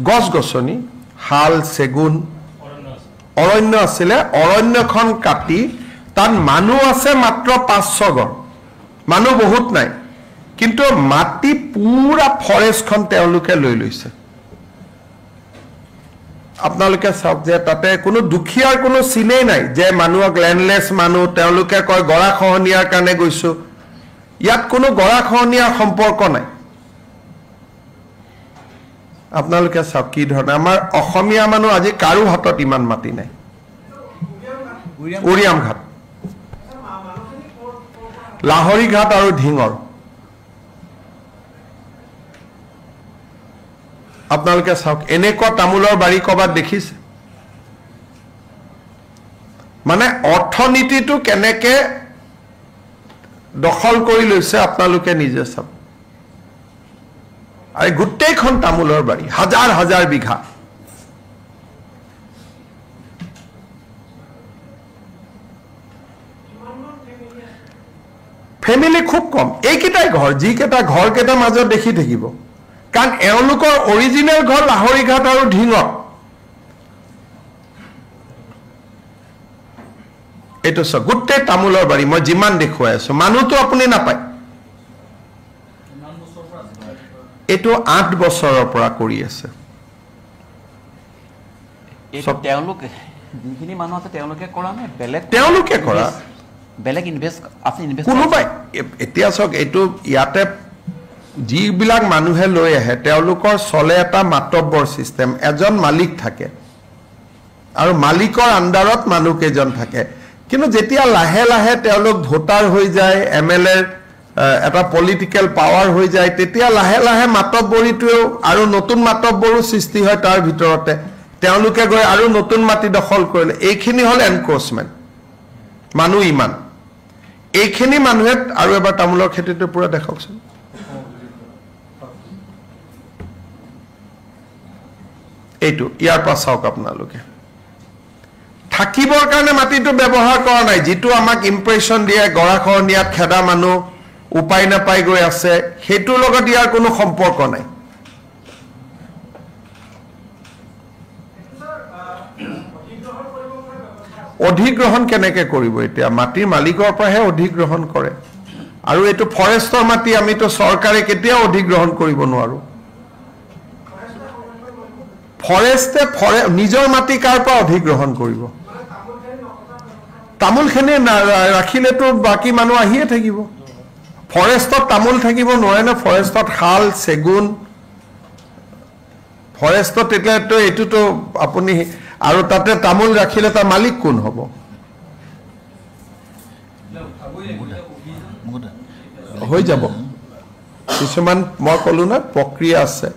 গছ গছনি হাল চেগুন অৰণ্য আছিলে অৰণ্যখন কাটি তাত মানুহ আছে মাত্ৰ 500 ঘৰ মানুহ বহুত নাই কিন্তু মাটি পুৰা ফৰেষ্টখন তেওঁলোকে লৈ লৈছে আপোনালোকে চাওক যে তাতে কোনো দুখীয়াৰ কোনো চিনেই নাই যে মানুহক লেণ্ডলেছ মানুহ তেওঁলোকে কয় গৰাখহনীয়াৰ কাৰণে গৈছো ইয়াত কোনো গৰাখহনীয়াৰ সম্পৰ্ক নাই আপোনালোকে চাওক কি ধৰণে আমাৰ অসমীয়া মানুহ আজি কাৰো হাতত ইমান মাটি নাই উৰিয়াম ঘাট লাহৰি ঘাট আৰু ঢিঙৰ আপোনালোকে চাওক এনেকুৱা তামোলৰ বাৰী ক'ৰবাত দেখিছে মানে অৰ্থনীতিটো কেনেকে দখল কৰি লৈছে আপোনালোকে নিজে চাওক আৰু গোটেইখন তামোলৰ বাৰী হাজাৰ হাজাৰ বিঘা ফেমিলি খুব কম এইকেইটাই ঘৰ যিকেইটা ঘৰকেইটাৰ মাজত দেখি থাকিব কাৰণ এওঁলোকৰ অৰিজিনেল ঘৰ লাহৰি ঘাট আৰু ঢিঙত এইটো চাওক গোটেই তামোলৰ বাৰী মই যিমান দেখুৱাই আছো মানুহটো আপুনি নাপায় এইটো 8 বছৰৰ পৰা কৰি আছে তেওঁলোকে যিখিনি মানুহ আছে তেওঁলোকে কৰা নাই তেওঁলোকে কৰা বেলেগ ইনভেষ্ট আপুনি ইনভেষ্ট কোনোবাই এতিয়া চাওক এইটো ইয়াতে যিবিলাক মানুহে লৈ আহে তেওঁলোকৰ চলে এটা মাতব্বৰ চিষ্টেম এজন মালিক থাকে আৰু মালিকৰ আণ্ডাৰত মানুহ কেইজন থাকে কিন্তু যেতিয়া লাহে লাহে তেওঁলোক ভোটাৰ হৈ যায় MLA এটা পলিটিক্যাল পাৱাৰ হৈ যায় তেতিয়া লাহে লাহে মাতব্বৰীটোও আৰু নতুন মাতব্বৰো সৃষ্টি হয় তাৰ ভিতৰতে তেওঁলোকে গৈ আৰু নতুন মাটি দখল কৰিলে এইখিনি হল এনক্ৰোচমেন্ট মানুহ ইমান এইখিনি মানুহে আৰু এবাৰ তামোলৰ খেতিটো পুৰা দেখকচোন এইটো ইয়াৰ পৰা চাওক আপোনালোকে থাকিবৰ কাৰণে মাটিটো ব্যৱহাৰ কৰা নাই যিটো আমাক ইমপ্ৰেছন দিয়ে গৰাখহনীয়াত খেদা মানুহ উপায় নাপাই গৈ আছে সেইটোৰ লগত ইয়াৰ কোনো সম্পৰ্ক নাই অধিগ্ৰহণ কেনেকে কৰিব এতিয়া মাটিৰ মালিকৰ পৰাহে অধিগ্ৰহণ কৰে আৰু এইটো ফৰেষ্টৰ মাটি আমিতো চৰকাৰে কেতিয়াও অধিগ্ৰহণ কৰিব নোৱাৰো ফৰেষ্টে নিজৰ মাটি কাৰ পৰা অধিগ্ৰহণ কৰিব তামোলখিনি ৰাখিলেতো বাকী মানুহ আহিয়ে থাকিব ফৰেষ্টত তামোল থাকিব নোৱাৰে ন ফৰেষ্টত শাল চেগুন ফৰেষ্টত তেতিয়াতো এইটোতো আপুনি আৰু তাতে তামোল ৰাখিলে তাৰ মালিক কোন হ'ব হৈ যাব কিছুমান মই ক'লো না প্ৰক্ৰিয়া আছে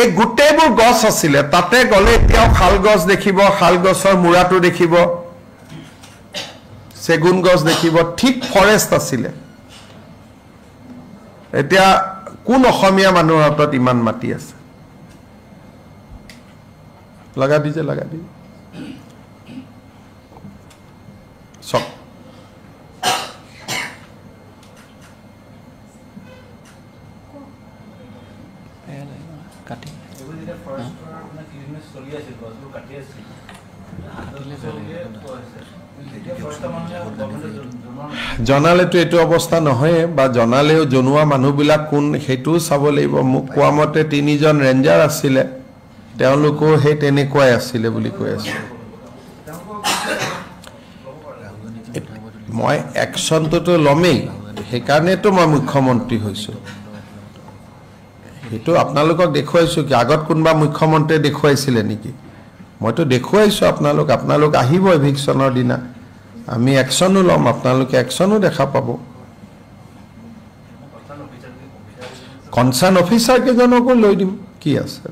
এই গোটেইবোৰ গছ আছিলে তাতে গ'লে এতিয়াও শাল গছ দেখিব শাল গছৰ মূৰাটো দেখিব চেগুন গছ দেখিব ঠিক ফৰেষ্ট আছিলে এতিয়া কোন অসমীয়া মানুহৰ হাতত ইমান মাটি আছে লগা দি চক জনালেতো এইটো অৱস্থা নহয় বা জনালেও জনোৱা মানুহবিলাক কোন সেইটোও চাব লাগিব মোক কোৱা মতে 3জন ৰেঞ্জাৰ আছিলে তেওঁলোকো সেই তেনেকুৱাই আছিলে বুলি কৈ আছে মই একশ্যনটোতো ল'মেই সেইকাৰণেতো মই মুখ্যমন্ত্ৰী হৈছোঁ সেইটো আপোনালোকক দেখুৱাইছোঁ কি আগত কোনোবা মুখ্যমন্ত্ৰীয়ে দেখুৱাইছিলে নেকি মইতো দেখুৱাইছোঁ আপোনালোক আহিব এভিকশ্যনৰ দিনা আমি একশ্যনো ল'ম আপোনালোকে একশ্যনো দেখা পাব কনচাৰ্ণ অফিচাৰ কেইজনকো লৈ দিম কি আছে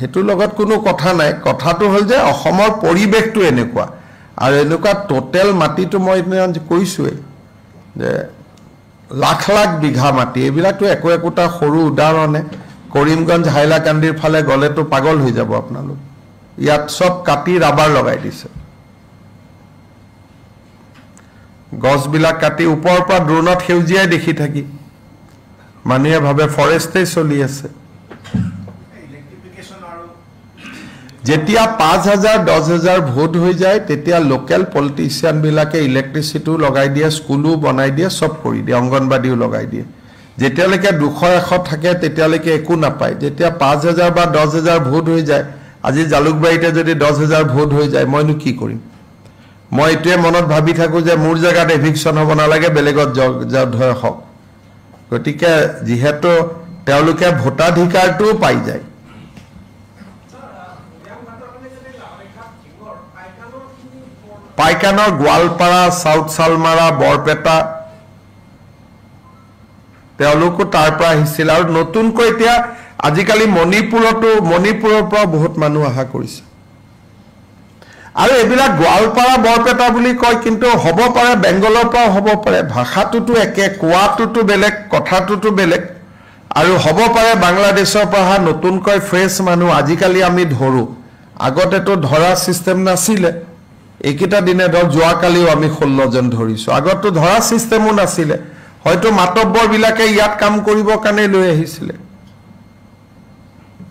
হেতুৰ লগত কোনো কথা নাই কথাটো হ'ল যে অসমৰ পৰিৱেশটো এনেকুৱা আৰু এনেকুৱা টোটেল মাটিটো মই কৈছোৱে যে লাখ লাখ বিঘা মাটি এইবিলাকতো একোটা সৰু উদাহৰণে কৰিমগঞ্জ হাইলাকান্দিৰ ফালে গ'লেতো পাগল হৈ যাব আপোনালোক ইয়াত সব কাটি ৰাবাৰ লগাই দিছে গছবিলাক কাটি ওপৰৰ পৰা ড্ৰোনত সেউজিয়াই দেখি থাকি মানুহে ভাবে ফৰেষ্টেই চলি আছে যেতিয়া 5,000 10,000 ভোট হৈ যায় তেতিয়া লোকেল পলিটিচিয়ান বিলাকে ইলেক্ট্ৰিচিটিও লগাই দিয়ে স্কুলো বনাই দিয়ে সব কৰি দিয়ে অংগনবাদীও লগাই দিয়ে যেতিয়ালৈকে 200-100 থাকে তেতিয়ালৈকে একো নাপায় যেতিয়া 5,000 বা 10,000 ভোট হৈ যায় আজি জালুকবাৰীতে যদি 10,000 ভোট হৈ যায় মইনো কি কৰিম মই এটোৱে মনত ভাবি থাকো যে মোৰ জায়গাত এভিকশ্যন হ'ব নালাগে বেলেগত ধৰ হওক গতিকে যিহেতু তেওঁলোকে ভোটাধিকাৰটো পাই যায় পাইকানৰ গোৱালপাৰা সাউথ সালমাৰা বৰপেটা তেওঁলোকো তাৰ পৰা আহিছিল আৰু নতুনকৈ এতিয়া আজিকালি মণিপুৰৰ পৰা বহুত মানুহ আহা কৰিছে আৰু এইবিলাক গোৱালপাৰা বৰপেটা বুলি কয় কিন্তু হ'ব পাৰে বেংগলৰ পৰা হ'ব পাৰে ভাষাটোতো একে কোৱাটোতো বেলেগ কথাটোতো বেলেগ আৰু হ'ব পাৰে বাংলাদেশৰ পৰা নতুনকৈ ফ্ৰেছ মানুহ আজিকালি আমি ধৰো আগতেতো ধৰা সিস্টেম নাছিলে এইকেইটা দিনে ধৰ যোৱাকালিও আমি 16 জন ধৰিছো আগতো ধৰা সিস্টেমো নাছিলে হয়তো মাতব্বৰ বিলাকে ইয়াত কাম কৰিব কাৰণে লৈ আহিছিলে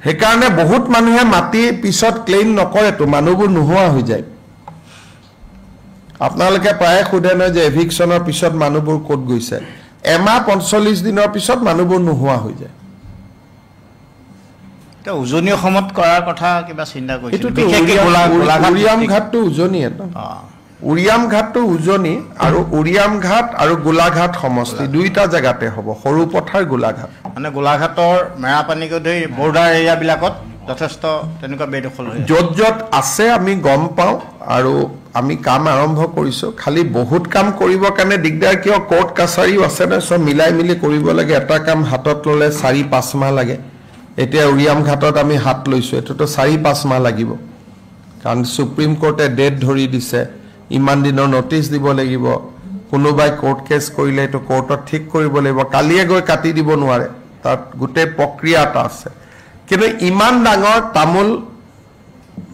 সেইকাৰণে বহুত মানুহে মাটি পিছত ক্লেইম নকৰে তো মানুহবোৰ নোহোৱা হৈ যায় আপোনালোকে প্ৰায় খুদে নহয় যে এভিকশ্যনৰ পিছত মানুহবোৰ ক'ত গৈছে এমাহ 45 দিনৰ পিছত মানুহবোৰ নোহোৱা হৈ যায় তে উজনি অসমত কৰাৰ কথা কিবা চিন্তা কৰিছে এটো উৰিয়াম ঘাটটো উজনি এটা উৰিয়াম ঘাটটো উজনি আৰু উৰিয়াম ঘাট আৰু গোলাঘাট সমষ্টি দুইটা জায়গাতে হ'ব সৰু পথাৰ গোলাঘাট মানে গোলাঘাটৰ মেৰাপানীকে ধৰি বৰ্ডাৰ এৰিয়া বিলাকত যথেষ্ট তেনেকুৱা বেদখল হৈ য'ত আছে আমি গম পাওঁ আৰু আমি কাম আৰম্ভ কৰিছো খালি বহুত কাম কৰিবৰ কাৰণে দিগদাৰ কিয় কোৰ্ট কাছাৰীও আছে না সব মিলাই মিলি কৰিব লাগে এটা কাম হাতত ললে 4-5 মাহ লাগে এতিয়া উৰিয়াম ঘাটত আমি হাত লৈছো এটোতো 4-5 মাহ লাগিব কাৰণ সুপ্ৰিম কোৰ্টে ডেট ধৰি দিছে ইমান দিনৰ নোটিস দিব লাগিব কোনোবাই কোৰ্ট কেছ কৰিলে তো কোৰ্টত ঠিক কৰিব লাগিব কালিয়ে গৈ কাটি দিব নোৱাৰে তাত গুটে প্ৰক্ৰিয়া এটা আছে কিন্তু ইমান ডাঙৰ তামোল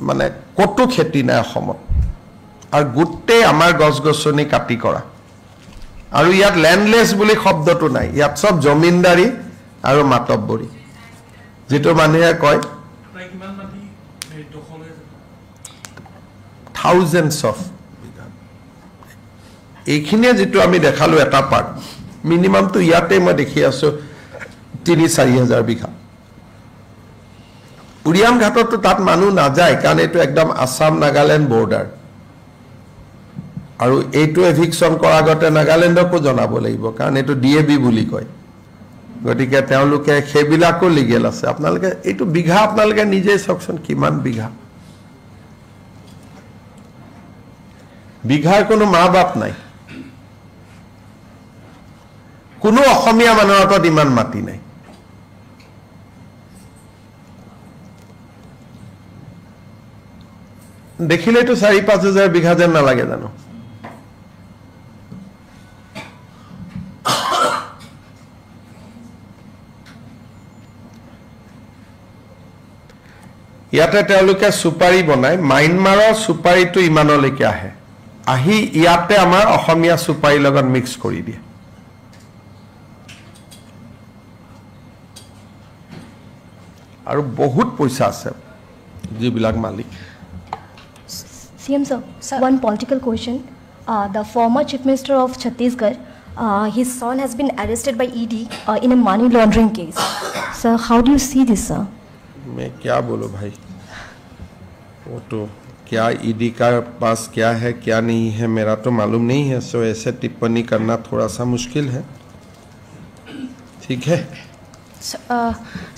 মানে কটো খেতি নাই অসমত আৰু গুটে আমাৰ গছগছনি কাটি কৰা আৰু ইয়াত ল্যান্ডলেস বুলি শব্দটো নাই ইয়াত সব জমিনদাৰী আৰু মাতব্বৰী যেটো মানুহে কয় thousands of এইখিনিয়ে যেটো আমি দেখালো এটা পাৰ্ট মিনিমাম তো ইয়াতে মই দেখি আছো 3-4 হাজাৰ বিঘা উৰিয়াম ঘাটত তাত মানুহ না যায় কাৰণ এটো একদম আসাম নাগাল্যান্ড বৰ্ডাৰ আৰু এইটো এভিকশন কৰাৰ আগতে নাগালেণ্ডকো জনাব লাগিব কাৰণ এইটো ডিএবি বুলি কয় গতিকে তেওঁলোকে সেইবিলাকো লিগেল আছে আপোনালোকে এইটো বিঘা আপোনালোকে নিজে চাওকচোন কিমান বিঘাৰ কোনো মা বাপ নাই কোনো অসমীয়া মানুহৰ হাতত ইমান মাটি নাই দেখিলেতো 4-5 হাজাৰ বিঘা যেন নালাগে জানো ইয়াতে তেওঁলোকে সুপাৰি বনাই মাইনমাৰৰ সুপাৰিটো ইমানলৈকে আহি ইয়াতে আমাৰ অসমীয়া সুপাৰি লগত মিক্স কৰি দিয়ে আৰু বহুত পইচা আছে যিবিলাক মালিক CM sir, one political question. The former Chief Minister of Chhattisgarh, his son has been arrested by ED in a money laundering case. Sir, how do you see this, sir? मैं क्या बोलूं भाई वो तो क्या ईडी का पास क्या है क्या नहीं है मेरा तो मालूम नहीं है सो ऐसे टिप्पणी करना थोड़ा सा मुश्किल है ठीक है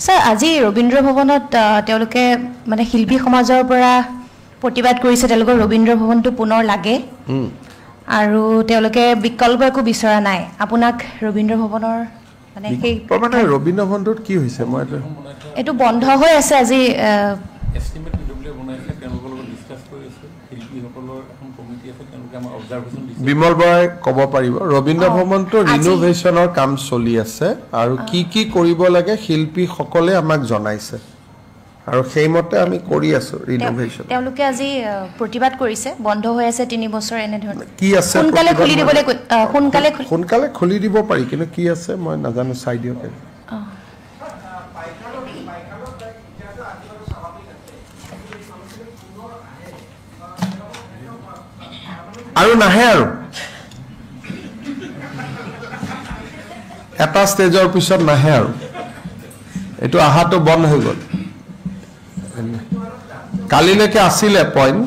सर আজি ৰবীন্দ্ৰ ভৱনত তেওঁলোকে মানে শিল্পী সমাজৰ পৰা প্ৰতিবাদ কৰিছে তেওঁলোকৰ ৰবীন্দ্ৰ ভৱনটো পুনৰ লাগে আৰু তেওঁলোকে বিকল্প একো বিচৰা নাই আপোনাক ৰবীন্দ্ৰ ভৱনৰ মানে সেই মানে ৰবীন্দ্ৰ ভৱনটোত কি হৈছে মই এটো বন্ধ হৈ আছে আজি এস্টিমেট ডব্লিউ বনাইছে তেওঁলোকৰ লগত ডিসকাস কৰিছে শিল্পীসকলৰ এখন কমিটি আছে তেওঁলোকে আমাৰ অবজাৰভেশন দিছে বিমল বৰাই ক'ব পাৰিব ৰবীন্দ্ৰ ভৱনটো ৰিনোভেশনৰ কাম চলি আছে আৰু কি কৰিব লাগে শিল্পীসকলে আমাক জনাইছে আৰু সেইমতে আমি কৰি আছো ৰিনোভেশন তেওঁলোকে আজি প্ৰতিবাদ কৰিছে বন্ধ হৈ আছে 3 বছৰ এনে ধৰণে কি আছে সোনকালে খুলি দিব পাৰি কিন্তু কি আছে মই নাজানো চাই দিও আৰু নাহে আৰু এটা ষ্টেজৰ পিছত নাহে আৰু এটো আহাটো বন্ধ হৈ গ'ল কালিলৈকে আছিলে পইণ্ট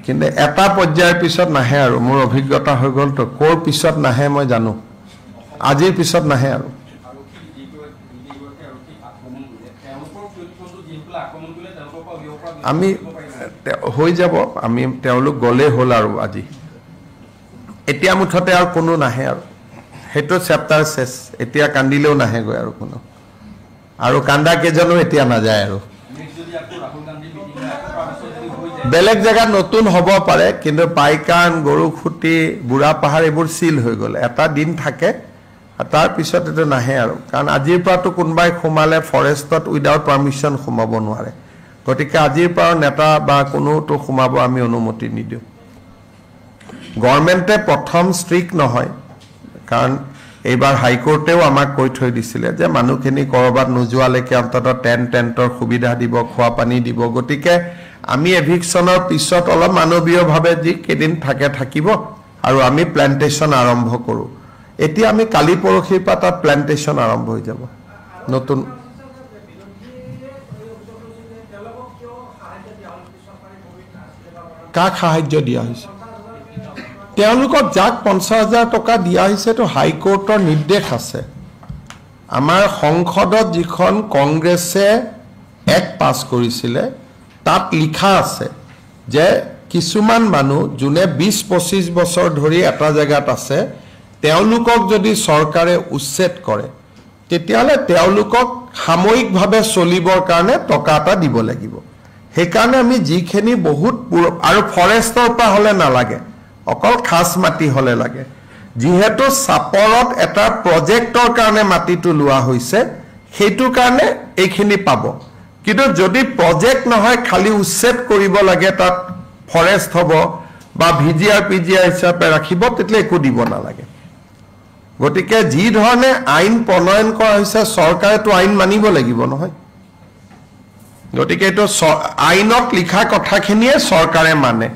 কিন্তু এটা পৰ্যায়ৰ পিছত নাহে আৰু মোৰ অভিজ্ঞতা হৈ গ'ল তো কোৰ পিছত নাহে মই জানো আজিৰ পিছত নাহে আৰু আমি হৈ যাব আমি তেওঁলোক গলে হ'ল আৰু আজি এতিয়া মুঠতে আৰু কোনো নাহে আৰু হেটো চেপ্টাৰ শেষ এতিয়া কান্দিলেও নাহে গৈ আৰু কোনো আৰু কান্দা কেজনো এতিয়া না যায় আৰু বেলেগ জায়গা নতুন হ'ব পাৰে কিন্তু পাইকান গৰুখুটি বুঢ়া পাহাৰ এইবোৰ সিল হৈ গ'ল এটা দিন থাকে তাৰ পিছত এটো নাহে আৰু কাৰণ আজিৰ পৰাটো কোনবাই খুমালে ফৰেষ্টত উইদাউট পাৰমিশন খুমাব নোৱাৰে গতিকে আজিৰ পৰা নেতা বা কোনোটো খুমাব আমি অনুমতি নিদিও গভৰ্ণমেণ্টে প্ৰথম ষ্ট্ৰিক নহয় কাৰণ এইবাৰ হাইকোৰ্টেও আমাক কৈ থৈ দিছিলে যে মানুহখিনি কৰবাত নোযোৱালৈকে অন্তত টেন্টৰ সুবিধা দিব খোৱা পানী দিব গতিকে আমি এভিকশনৰ পিছত অলপ মানৱীয়ভাৱে যি কেদিন থাকে থাকিব আৰু আমি প্ল্যান্টেশন আৰম্ভ কৰো এতিয়া আমি কালি পৰখিৰ পৰা তাত প্ল্যান্টেশন আৰম্ভ হৈ যাব নতুন কাক সাহায্য দিয়া হৈছে তেওঁলোকক যাক 50,000 টকা দিয়া হৈছে তো হাইকোৰ্টৰ নিৰ্দেশ আছে আমাৰ সংসদত যিখন কংগ্ৰেছে এক পাস কৰিছিলে তাত লিখা আছে যে কিছুমান মানুহ যোনে 20-25 বছৰ ধৰি এটা জায়গাত আছে তেওঁলোকক যদি চৰকাৰে উচ্ছেদ কৰে তেতিয়ালে তেওঁলোকক সাময়িকভাৱে চলিবৰ কাৰণে টকা এটা দিব লাগিব হেকাৰণে আমি যিখিনি বহুত আৰু ফৰেষ্টৰ পৰা হলে নালাগে অকল খাস মাটি হলে লাগে যিহেতু সাপৰত এটা প্ৰজেক্টৰ কাৰণে মাটিটো লোৱা হৈছে হেতু কাৰণে এইখিনি পাব কিন্তু যদি প্ৰজেক্ট নহয় খালি উচ্ছেদ কৰিব লাগে তাত ফৰেষ্ট হ'ব বা ভিজিআৰ পিজিআৰ হিচাপে ৰাখিব তেতিয়া একো দিব নালাগে গতিকে যি ধৰণে আইন প্ৰণয়ন কৰা হৈছে চৰকাৰেটো আইন মানিব লাগিব নহয় গতিকে এটো আইনত লিখা কথাখিনিয়ে চৰকাৰে মানে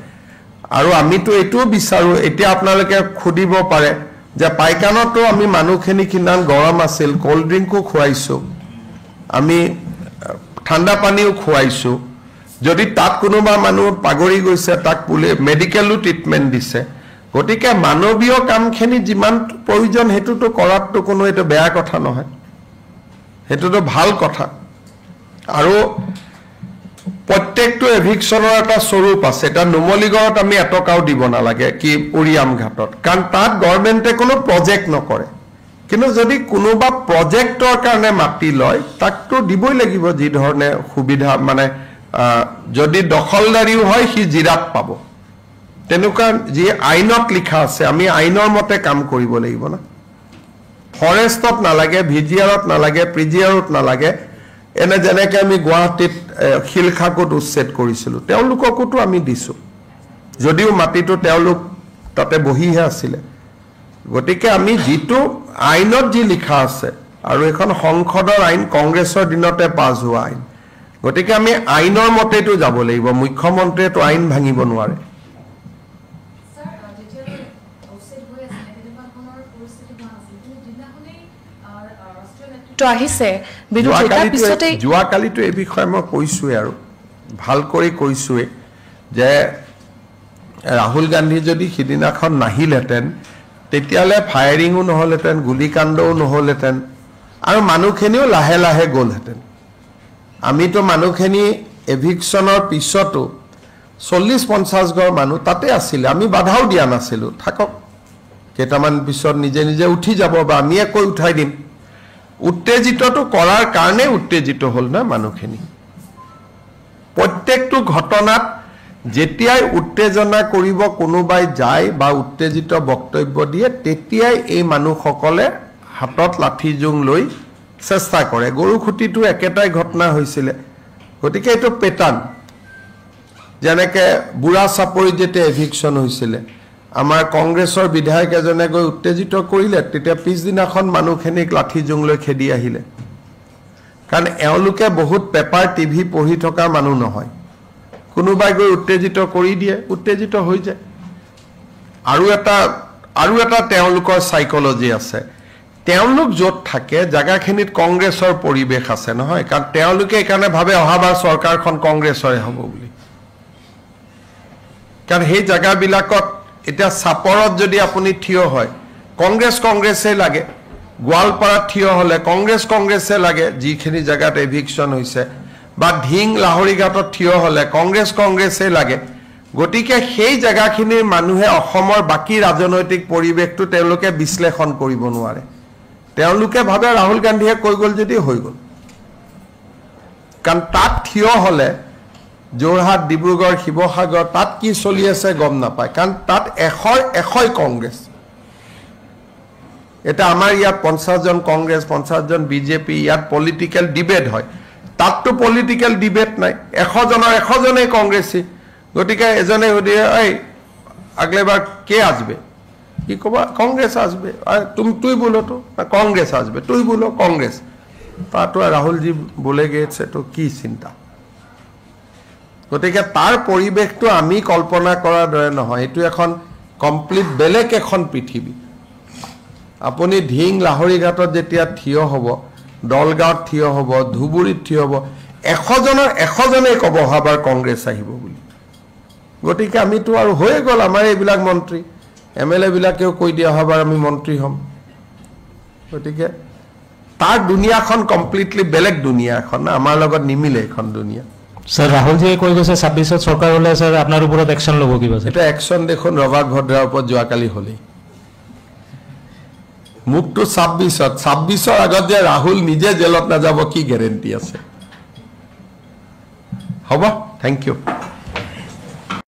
আৰু আমিতো এটো বিচাৰো এতিয়া আপোনালোকে খুদিব পাৰে যে পাইকানতো আমি মানুহখিনি কিমান গৰম আছিল কোল্ড ড্ৰিংকো খুৱাইছো আমি ঠাণ্ডা পানীও খুৱাইছো যদি তাত কোনোবা মানুহ পাগৰি গৈছে তাক পুলে মেডিকেলো ট্ৰিটমেন্ট দিছে গতিকে মানৱীয় কামখিনি যিমান প্ৰয়োজন হেতুটো কৰাটো কোনো এটা বেয়া কথা নহয়, হেতুটো ভাল কথা। আৰু প্ৰত্যেকটো এভিকশ্যনৰ এটা স্বৰূপ আছে। এটা নুমলীগড়ত আমি এটকাও দিব নালাগে কি উৰিয়াম ঘাটত, কাৰণ তাত গভৰ্ণমেণ্টে কোনো প্ৰজেক্ট নকৰে। কিন্তু যদি কোনোবা প্ৰজেক্টৰ কাৰণে মাটি লয় তাকতো দিবই লাগিব যি ধৰণে সুবিধা, মানে যদি দখলদাৰীও হয় সি জিৰাত পাব। তেনেকুৱা যি আইনত লিখা আছে আমি আইনৰ মতে কাম কৰিব লাগিব না। ফৰেষ্টত নালাগে, ভিজিআৰত নালাগে, প্ৰিজিআৰত নালাগে। এনে যেনেকৈ আমি গুৱাহাটীত শিলখাকুত উচ্ছেদ কৰিছিলোঁ তেওঁলোককোতো আমি দিছোঁ, যদিও মাটিটো তেওঁলোক তাতে বহিহে আছিলে। গতিকে আমি যিটো আইনত যি লিখা আছে, আৰু এখন সংসদৰ আইন, কংগ্ৰেছৰ দিনতে পাছ হোৱা আইন, গতিকে আমি আইনৰ মতেইতো যাব লাগিব। মুখ্যমন্ত্ৰীয়েতো আইন ভাঙিব নোৱাৰে। যোৱাকালিতো এই বিষয়ে মই কৈছোৱে, আৰু ভাল কৰি কৈছোৱে যে ৰাহুল গান্ধী যদি সিদিনাখন নাহিলহেঁতেন তেতিয়াহ'লে ফায়াৰিঙো নহ'লহেঁতেন, গুলীকাণ্ডও নহ'লহেঁতেন, আৰু মানুহখিনিও লাহে লাহে গ'লহেঁতেন। আমিতো মানুহখিনি এভিকশ্যনৰ পিছতো 40-50 ঘৰ মানুহ তাতে আছিলে, আমি বাধাও দিয়া নাছিলোঁ, থাকক কেইটামান পিছত নিজে নিজে উঠি যাব বা আমিয়ে কৈ উঠাই দিম। উত্তেজিতটো কৰাৰ কাৰণে উত্তেজিত হ'ল না মানুহখিনি। প্ৰত্যেকটো ঘটনাত যেতিয়াই উত্তেজনা কৰিব কোনোবাই যায় বা উত্তেজিত বক্তব্য দিয়ে তেতিয়াই এই মানুহসকলে হাতত লাঠি জোং লৈ চেষ্টা কৰে। গৰুখুটিটো একেটাই ঘটনা হৈছিলে। গতিকে এইটো পেটাৰ্ণ। যেনেকৈ বুঢ়া চাপৰিত যেতিয়া এভিকশ্যন হৈছিলে, আমাৰ কংগ্ৰেছৰ বিধায়ক এজনে গৈ উত্তেজিত কৰিলে, তেতিয়া পিছদিনাখন মানুহখিনিক লাঠি জোং লৈ খেদি আহিলে। কাৰণ এওঁলোকে বহুত পেপাৰ টিভি পঢ়ি থকা মানুহ নহয়। কোনোবাই গৈ উত্তেজিত কৰি দিয়ে, উত্তেজিত হৈ যায়। আৰু এটা তেওঁলোকৰ চাইকলজি আছে। তেওঁলোক য'ত থাকে জেগাখিনিত কংগ্ৰেছৰ পৰিৱেশ আছে নহয়, কাৰণ তেওঁলোকে এইকাৰণে ভাবে অহাবাৰ চৰকাৰখন কংগ্ৰেছৰে হ'ব বুলি। কাৰণ সেই জেগাবিলাকত এতিয়া চাপৰত যদি আপুনি থিয় হয় কংগ্ৰেছেই লাগে, গোৱালপাৰাত থিয় হ'লে কংগ্ৰেছেই লাগে যিখিনি জেগাত এভিকশ্যন হৈছে, বা ঢিং লাহৰীঘাটত থিয় হ'লে কংগ্ৰেছেই লাগে। গতিকে সেই জেগাখিনিৰ মানুহে অসমৰ বাকী ৰাজনৈতিক পৰিৱেশটো তেওঁলোকে বিশ্লেষণ কৰিব নোৱাৰে। তেওঁলোকে ভাবে ৰাহুল গান্ধীয়ে কৈ গ'ল যদি হৈ গ'ল। কাৰণ তাত থিয় হ'লে যোৰহাট, ডিব্ৰুগড়, শিৱসাগৰ তাত কি চলি আছে গম নাপায়, কাৰণ তাত এশই কংগ্ৰেছ। এটা আমাৰ ইয়াত 50জন কংগ্ৰেছ, 50জন বিজেপি, ইয়াত পলিটিকেল ডিবেট হয়। তাততো পলিটিকেল ডিবেট নাই, 100জনেই কংগ্ৰেছী। গতিকে এজনে সুধিয়ে এই আগলে বাৰ কে আসবে, কি ক'বা কংগ্রেস আসবে, তুই বলো তো কংগ্রেস আসবে, তুই বলো কংগ্রেস। তাতো রাহুলজি বলে গেছে তো কি চিন্তা। গতিকে তাৰ পৰিৱেশটো আমি কল্পনা কৰাৰ দৰে নহয়, এইটো এখন কমপ্লিট বেলেগ এখন পৃথিৱী। আপুনি ঢিং লাহৰীঘাটত যেতিয়া থিয় হ'ব, দলগাঁৱত থিয় হ'ব, ধুবুৰীত থিয় হ'ব, 100জনেই ক'ব অহাবাৰ কংগ্ৰেছ আহিব বুলি। গতিকে আমিতো আৰু হৈয়ে গ'ল আমাৰ এইবিলাক মন্ত্ৰী, MLA বিলাকেও কৈ দিয়ে অহাবাৰ আমি মন্ত্ৰী হ'ম। গতিকে তাৰ দুনিয়াখন কমপ্লিটলি বেলেগ দুনিয়া এখন, আমাৰ লগত নিমিলে এখন দুনিয়া। স্যার রাহুলজিয়ে কৈ গৈছে 26ত সরকার হলে স্যার আপনার উপর অ্যাকশন লব কিবা? এটা অ্যাকশন দেখুন ৰবাক ভদ্ৰাৰ ওপৰত যোৱাকালি হলেই। মুখটো 26ৰ আগত যে ৰাহুল নিজে জেলত নাযাব কি গ্যাৰেণ্টি আছে? হ'ব, থেংক ইউ।